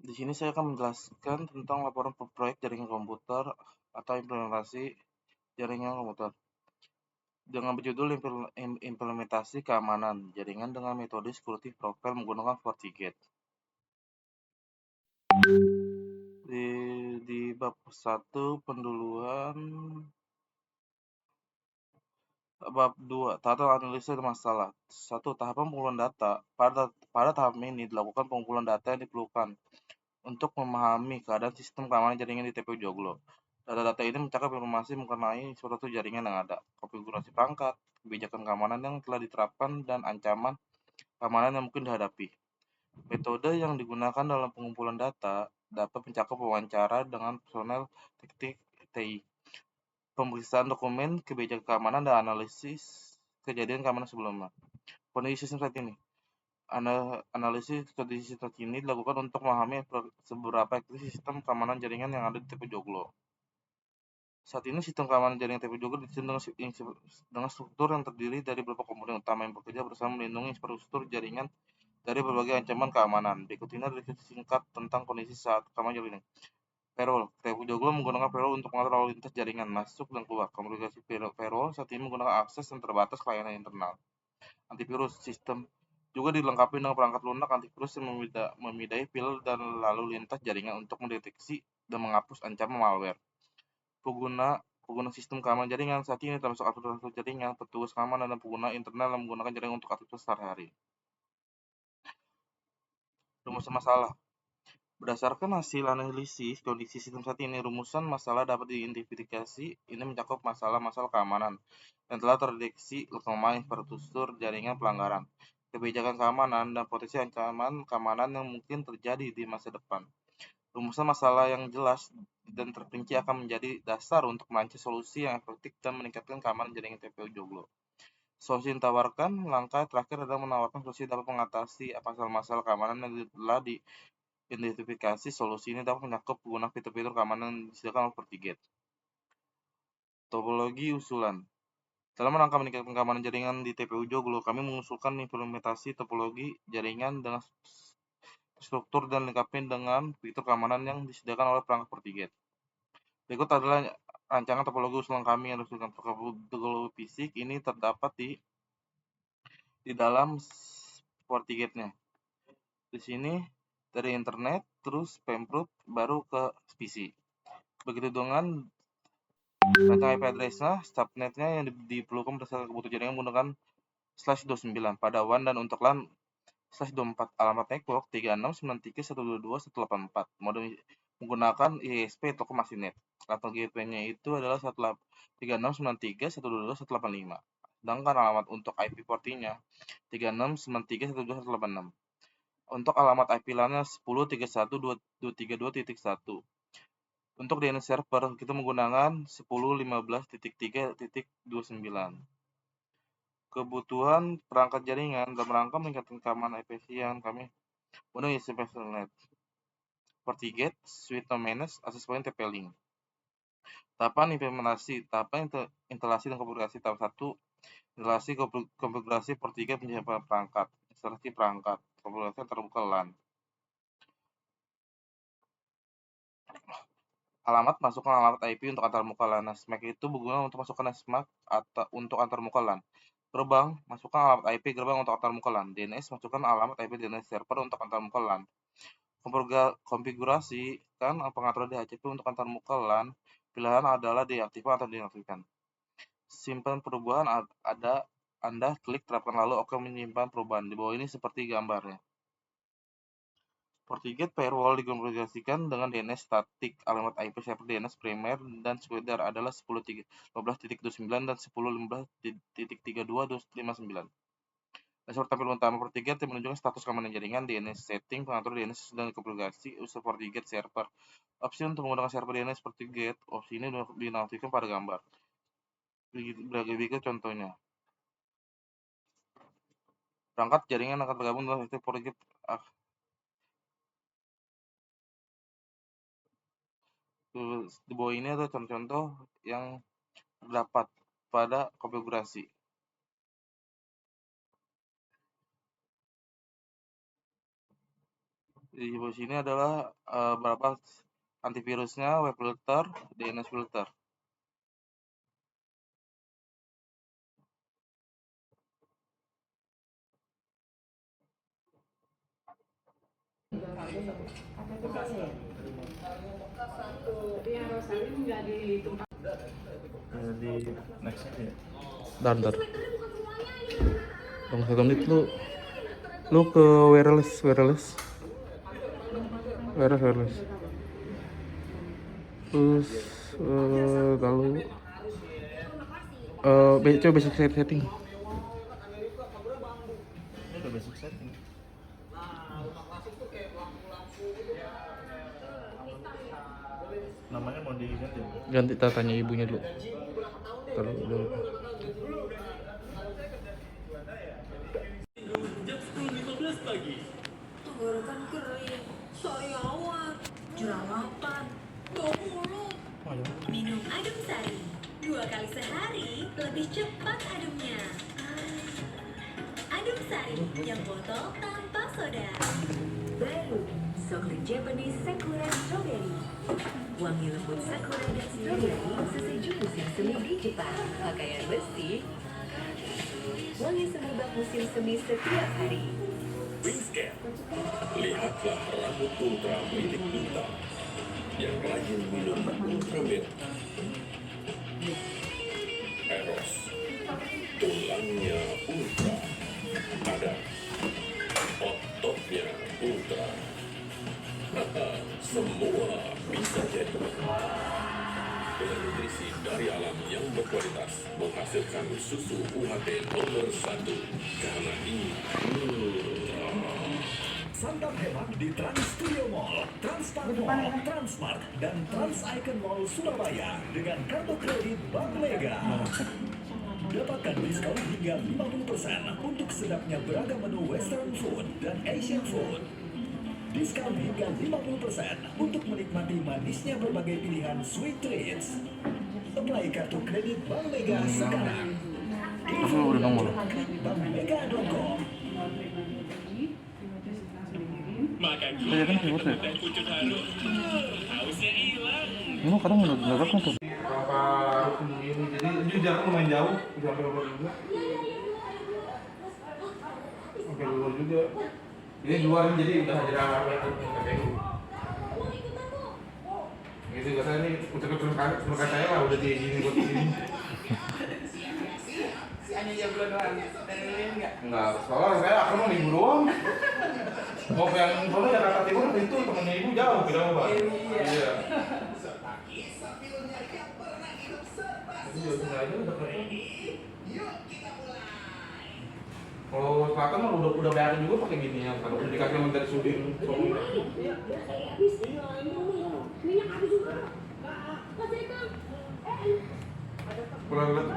Di sini saya akan menjelaskan tentang laporan proyek jaringan komputer atau implementasi jaringan komputer dengan berjudul implementasi keamanan jaringan dengan metode security profile menggunakan FortiGate. Di bab 1 pendahuluan, bab 2 tahap analisis masalah. 1. Tahapan pengumpulan data. Pada tahap ini dilakukan pengumpulan data yang diperlukan untuk memahami keadaan sistem keamanan jaringan di TPU Joglo. Data-data ini mencakup informasi mengenai suatu jaringan yang ada, konfigurasi perangkat, kebijakan keamanan yang telah diterapkan, dan ancaman keamanan yang mungkin dihadapi. Metode yang digunakan dalam pengumpulan data dapat mencakup wawancara dengan personel teknik TI, pemeriksaan dokumen kebijakan keamanan, dan analisis kejadian keamanan sebelumnya. Kondisi sistem saat ini. Analisis kondisi saat ini dilakukan untuk memahami seberapa efektif sistem keamanan jaringan yang ada di TPU Joglo. Saat ini sistem keamanan jaringan TPU Joglo disusun dengan struktur yang terdiri dari beberapa komponen utama yang bekerja bersama melindungi infrastruktur jaringan dari berbagai ancaman keamanan. Berikut ini adalah deskripsi singkat tentang kondisi saat keamanan jaringan. Firewall. TPU Joglo menggunakan firewall untuk mengatur lalu lintas jaringan masuk dan keluar. Konfigurasi firewall saat ini menggunakan akses yang terbatas ke layanan internal. Antivirus. Sistem juga dilengkapi dengan perangkat lunak antivirus yang memindai file dan lalu lintas jaringan untuk mendeteksi dan menghapus ancaman malware. Pengguna sistem keamanan jaringan saat ini termasuk aplikasi jaringan, petugas keamanan, dan pengguna internal yang menggunakan jaringan untuk aktivitas sehari-hari. Rumusan masalah. Berdasarkan hasil analisis kondisi sistem saat ini, rumusan masalah dapat diidentifikasi. Ini mencakup masalah-masalah keamanan yang telah terdeteksi, lemah infrastruktur jaringan pelanggaran, kebijakan keamanan, dan potensi ancaman keamanan yang mungkin terjadi di masa depan. Rumusan masalah yang jelas dan terperinci akan menjadi dasar untuk merancang solusi yang efektif dan meningkatkan keamanan jaringan TPU Joglo. Solusi yang ditawarkan, langkah terakhir adalah menawarkan solusi yang dapat mengatasi masalah-masalah keamanan yang telah diidentifikasi. Solusi ini dapat mencakup penggunaan fitur-fitur keamanan yang disediakan oleh FortiGate. Topologi usulan. Dalam rangka meningkatkan keamanan jaringan di TPU Joglo, kami mengusulkan implementasi topologi jaringan dengan struktur dan lengkapi dengan fitur keamanan yang disediakan oleh perangkat FortiGate. Berikut adalah rancangan topologi usulan kami yang diusulkan. Topologi fisik ini terdapat di dalam FortiGate-nya. Di sini dari internet, terus pemprov, baru ke PC. Begitu dengan rancangan IP address-nya, subnet-nya yang diperlukan berdasarkan kebutuhan jaringan menggunakan /29 pada WAN dan untuk LAN /24. Alamat network 3693.122.184. Mode menggunakan ISP atau Masinet. Level GP-nya itu adalah 3693.122.185. Sedangkan alamat untuk IP portinya 3693.122.186. Untuk alamat IP LAN-nya 10.31.232.1. Untuk DNS server kita menggunakan 10.15.3.29. Kebutuhan perangkat jaringan dalam rangka meningkatkan keamanan efisien kami menggunakan ISP-Net, FortiGate, Suite Manage, Access Point, TP-Link. Tahapan implementasi, tahapan instalasi dan konfigurasi. Tahap 1, instalasi konfigurasi FortiGate penyiapan perangkat, instalasi perangkat, konfigurasi terbuka LAN. Alamat, masukkan alamat IP untuk antarmuka LAN. SMAC itu berguna untuk masukkan SMAC untuk antarmuka LAN. Gerbang, masukkan alamat IP gerbang untuk antarmuka LAN. DNS, masukkan alamat IP DNS server untuk antarmuka LAN. Konfigurasi kan pengaturan DHCP untuk antarmuka LAN. Pilihan adalah diaktifkan atau dinonaktifkan. Simpan perubahan Anda klik terapkan lalu OK menyimpan perubahan. Di bawah ini seperti gambarnya. FortiGate firewall dikonfigurasikan dengan DNS statik. Alamat IP server DNS primer dan sekunder adalah 10.15.29 dan 10.15.32.59. Dashboard tampilan utama FortiGate menunjukkan status keamanan jaringan, DNS setting, pengatur DNS dan konfigurasi user FortiGate server. Opsi untuk menggunakan server DNS FortiGate, opsi ini dinonaktifkan pada gambar. Berikut contohnya. Perangkat jaringan akan tergabung dalam sistem FortiGate. Di bawah ini ada contoh-contoh yang terdapat pada konfigurasi. Di sini adalah berapa antivirusnya, web filter, DNS filter. Di next ya. Dan tunggu 1 menit lu ke wireless terus kalau coba basic setting. Ini udah basic setting. Namanya mau diganti? Ganti, tanya ibunya dulu. Taruh dulu. Tenggorokan kering, sariawan, jerawatan, bau mulut. Minum adem sari 2 kali sehari, lebih cepat ademnya. Adem sari yang botol tanpa soda. Baru Chocolate Japanese Sakura Strawberry. Wangi lembut sakura dan strawberry sesejuk musim semi di Jepang. Pakaian bersih, wangi semerbak musim semi setiap hari. Wingscan, lihatlah rambut ultra milik bintang yang rajin minum ultramilk. Eros, tulangnya ultra, ada ototnya ultra. Semua bisa jadi. Dengan nutrisi dari alam yang berkualitas menghasilkan susu UHT nomor 1 karena ini Santap hemat di Trans Studio Mall, Transmart Mall, Transmart, dan Trans Icon Mall Surabaya dengan kartu kredit Bank Mega. Dapatkan diskon hingga 50% untuk sedapnya beragam menu Western food dan Asian food. Diskon hingga 50% untuk menikmati manisnya berbagai pilihan sweet treats. Apply kartu kredit Bank Mega sekarang. Info udah nongol. bankmega.com. makan Saya kan sibuk ya. teh pucuk harum. Hausnya hilang. Ini kadang udah kan tuh. Apa ini jadi jarak lumayan jauh sampai luar juga. Sampai luar juga. Ini luar jadi udah jarang itu KPU. Gitu katanya nih untuk saya lah udah diizinin buat ini. Hanya jam bulan doang, dari lain enggak? Enggak, soalnya saya akan mau ibu doang. Mau yang soalnya Jakarta Timur itu temennya ibu jauh, beda Pak. Iya. Jadi jauh aja udah keren. Kalau selatan mah udah bayar juga pakai gini ya, kalau dikasih sama dari Sudin. Minyak habis juga. Kurang lihat.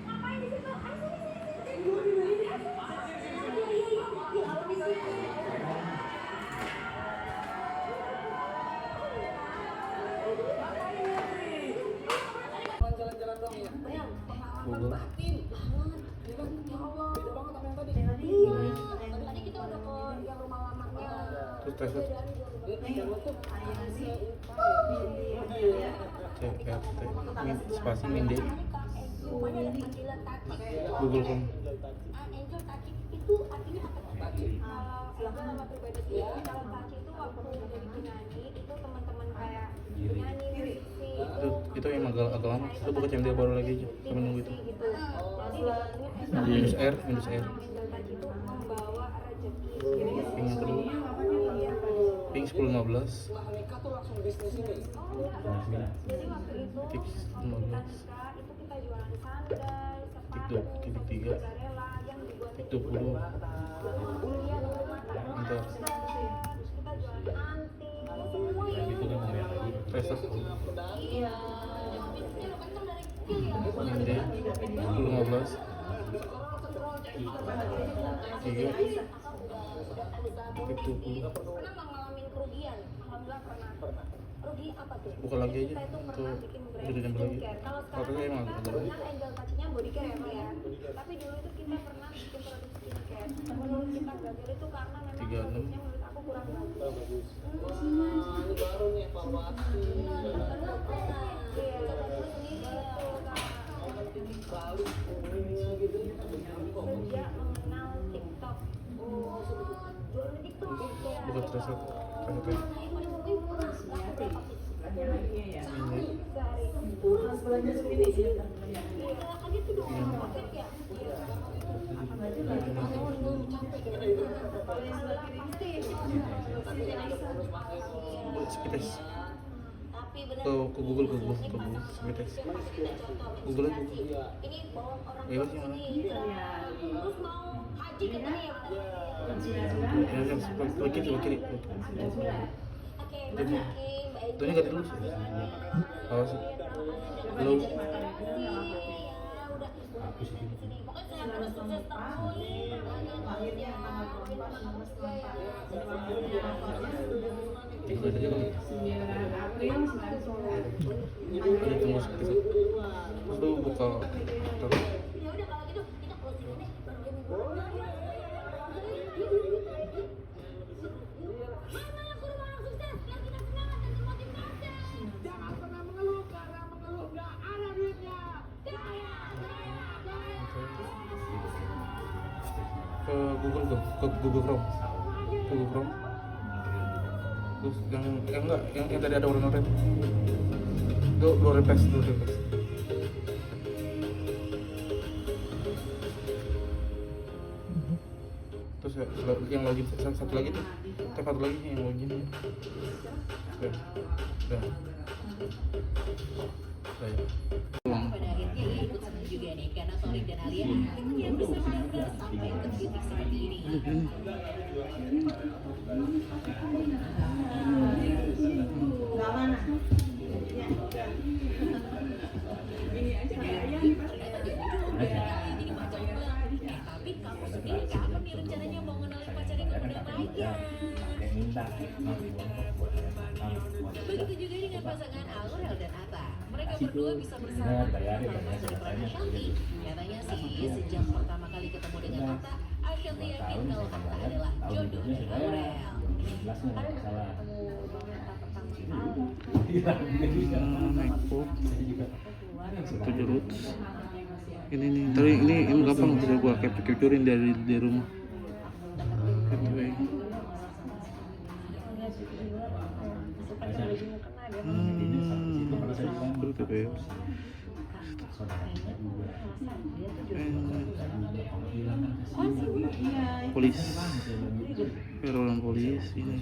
Ngapain di situ? Jalan-jalan dong ya. Pengalaman batin. Beda banget sama yang tadi. Tadi kita udah ke yang rumah lamanya. Terus tes spasi minde Google Form. Angel touching itu artinya apa? Silahkan nama pribadi ya. Kalau touching itu waktu jadi penyanyi itu teman-teman kayak penyanyi musisi Itu yang agak lama. Itu buka CMD baru lagi aja. Cuma nunggu itu. gitu. Jadi Windows R. Angel touch itu membawa rezeki. Ping yang kedua. Ping 1015. Mereka tuh langsung bisnis ini. Jadi waktu itu Tips 15. itu kita jualan sandal, sepatu, Titik 3. mozzarella yang dibuat Titik 20. Iya, Bentar. terus kita jualan anting, semua yang Itu kan yang lagi. Reses. iya. Bisnisnya udah kencang dari kecil ya. Minde 1015. 3. Titik 20. Pernah nggak ngalamin kerugian? Alhamdulillah pernah. Rugi apa tuh? Buka lagi aja. Kita itu Tuh pernah bikin brand udah jam lagi. skincare. Kalau Tapi sekarang emang kita agak kebetulan Angel Touch-nya body care ya, Pak ya. Tapi dulu itu kita pernah bikin produk skincare. Menurut kita gagal itu karena memang 36. produknya menurut aku bagus. Wah, ini baru nih evaluasi. Balik umumnya gitu. Sejak mengenal TikTok. Oh, jualan TikTok. Bukan terus speed ke Google speed test. Google aja. Ini bawa orang Iya, ke sini. Terus mau haji katanya ya. Yang sebelah kiri. Oke, Mas Hakim, Mbak Edi. Tuh ini ganti dulu sih. Awas. Halo. Pokoknya saya terus sukses Tiga aja kali. Kita tunggu sekitar. Terus lu buka. Ya udah kalau gitu kita closing deh. Mana yang kurang orang sukses yang kita semangat dan termotivasi. Jangan pernah mengeluh karena mengeluh nggak ada duitnya. Ke Google Chrome. Terus yang tadi ada warna red. Itu lu refresh. Terus yang login satu lagi tuh. Satu lagi yang login ya. Udah. Pada akhirnya ia ikut senang juga nih karena Torik dan Alia akhirnya bisa benar-benar sampai ke titik seperti ini. Tapi kamu sendiri kapan nih rencananya mau ngenalin pacarnya ke Bunda Maya? Begitu juga dengan pasangan Aurel dan Atta. Mereka berdua bisa bersama terlepas dari peran Ashanti. Nyatanya sih, sejak pertama kali ketemu dengan Atta, Ashanti yakin kalau Atta adalah jodoh dari Aurel. MacBook satu jerut ini nih tadi ini gampang bisa gua capturein dari rumah anyway. Polis peroran polis ini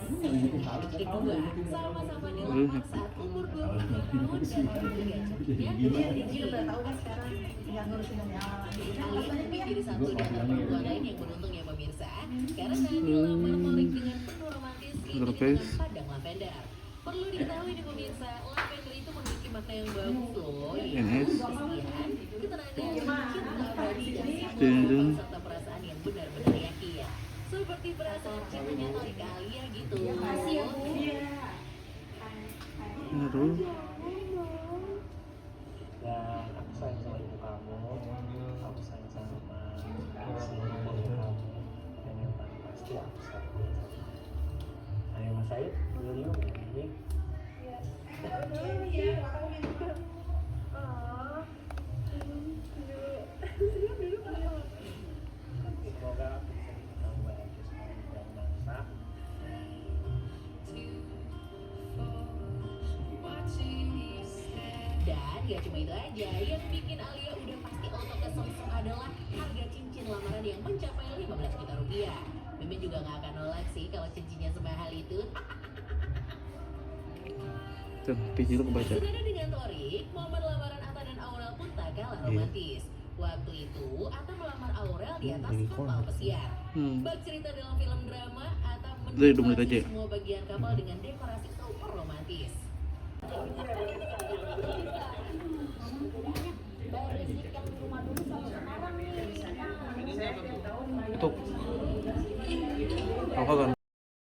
Kedua, sama-sama dilamar saat umur 20 tahun dan harga cantiknya menjadi satu di antara perempuan lain yang beruntung ya pemirsa, karena dilamar Torik dengan penuh romantisme dengan padang lavender. Perlu diketahui nih pemirsa, lavender itu memiliki makna yang bagus loh, yaitu kesucian, ketenangan, cinta abadi dan simbol serta perasaan yang benar-benar yakin. Seperti perasaan cintanya Torik ke Alia gitu. Aduh. Dan aku sayang sama ibu kamu, aku sayang sama semua ibu kamu, dan yang paling pasti aku sayang sama. Ayo Mas Said, dulu yuk nyanyi. Semoga aku bisa bikin kamu bahagia sekarang dan bangsa. Dan gak cuma itu aja, yang bikin Alia udah pasti auto kesel adalah harga cincin lamaran yang mencapai 15 juta rupiah. Mimin juga gak akan nolak sih kalau cincinnya semahal itu. Pinjil kebaca. Senada dengan Torik, momen lamaran Atta dan Aurel pun tak kalah romantis. Waktu itu, Atta melamar Aurel di atas kapal pesiar. Bak cerita dalam film drama, Atta Udah, 2 menit aja. semua bagian kapal dengan dekorasi